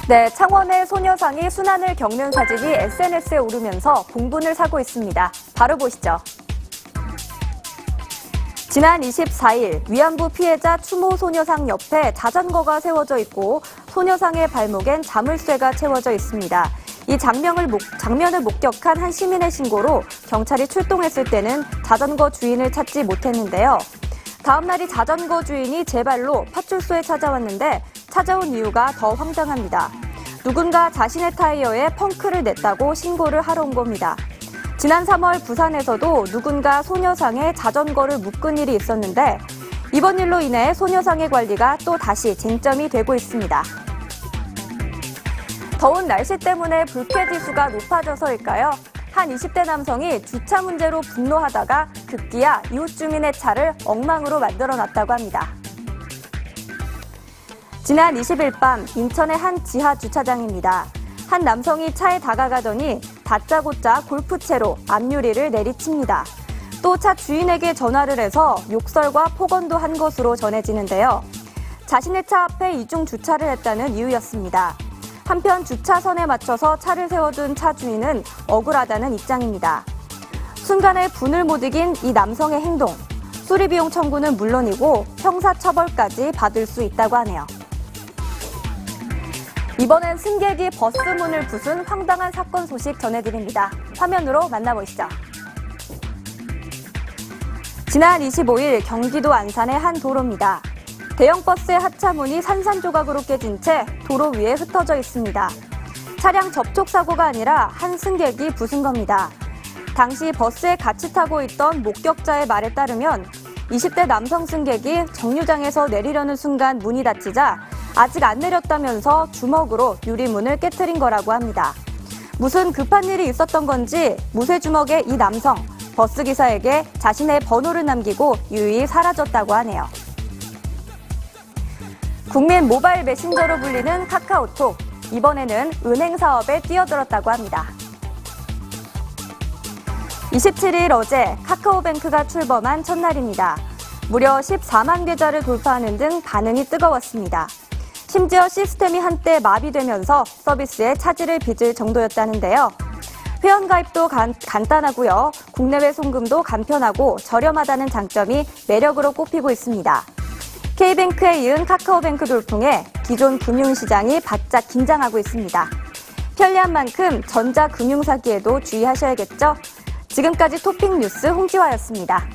네, 창원의 소녀상이 순환을 겪는 사진이 SNS에 오르면서 공분을 사고 있습니다. 바로 보시죠. 지난 24일 위안부 피해자 추모 소녀상 옆에 자전거가 세워져 있고 소녀상의 발목엔 자물쇠가 채워져 있습니다. 이 장면을 목격한 한 시민의 신고로 경찰이 출동했을 때는 자전거 주인을 찾지 못했는데요. 다음 날이 자전거 주인이 제 발로 파출소에 찾아왔는데 찾아온 이유가 더 황당합니다. 누군가 자신의 타이어에 펑크를 냈다고 신고를 하러 온 겁니다. 지난 3월 부산에서도 누군가 소녀상에 자전거를 묶은 일이 있었는데 이번 일로 인해 소녀상의 관리가 또 다시 쟁점이 되고 있습니다. 더운 날씨 때문에 불쾌지수가 높아져서일까요? 한 20대 남성이 주차 문제로 분노하다가 급기야 이웃 주민의 차를 엉망으로 만들어놨다고 합니다. 지난 20일 밤 인천의 한 지하 주차장입니다. 한 남성이 차에 다가가더니 다짜고짜 골프채로 앞유리를 내리칩니다. 또 차 주인에게 전화를 해서 욕설과 폭언도 한 것으로 전해지는데요. 자신의 차 앞에 이중 주차를 했다는 이유였습니다. 한편 주차선에 맞춰서 차를 세워둔 차 주인은 억울하다는 입장입니다. 순간에 분을 못 이긴 이 남성의 행동, 수리비용 청구는 물론이고 형사처벌까지 받을 수 있다고 하네요. 이번엔 승객이 버스 문을 부순 황당한 사건 소식 전해드립니다. 화면으로 만나보시죠. 지난 25일 경기도 안산의 한 도로입니다. 대형 버스의 하차문이 산산조각으로 깨진 채 도로 위에 흩어져 있습니다. 차량 접촉 사고가 아니라 한 승객이 부순 겁니다. 당시 버스에 같이 타고 있던 목격자의 말에 따르면 20대 남성 승객이 정류장에서 내리려는 순간 문이 닫히자 아직 안 내렸다면서 주먹으로 유리문을 깨트린 거라고 합니다. 무슨 급한 일이 있었던 건지 무쇠주먹의 이 남성, 버스기사에게 자신의 번호를 남기고 유유히 사라졌다고 하네요. 국민 모바일 메신저로 불리는 카카오톡, 이번에는 은행 사업에 뛰어들었다고 합니다. 27일 어제 카카오뱅크가 출범한 첫날입니다. 무려 14만 계좌를 돌파하는 등 반응이 뜨거웠습니다. 심지어 시스템이 한때 마비되면서 서비스에 차질을 빚을 정도였다는데요. 회원가입도 간단하고요. 국내외 송금도 간편하고 저렴하다는 장점이 매력으로 꼽히고 있습니다. K뱅크에 이은 카카오뱅크 돌풍에 기존 금융시장이 바짝 긴장하고 있습니다. 편리한 만큼 전자금융사기에도 주의하셔야겠죠? 지금까지 토픽 뉴스 홍지화였습니다.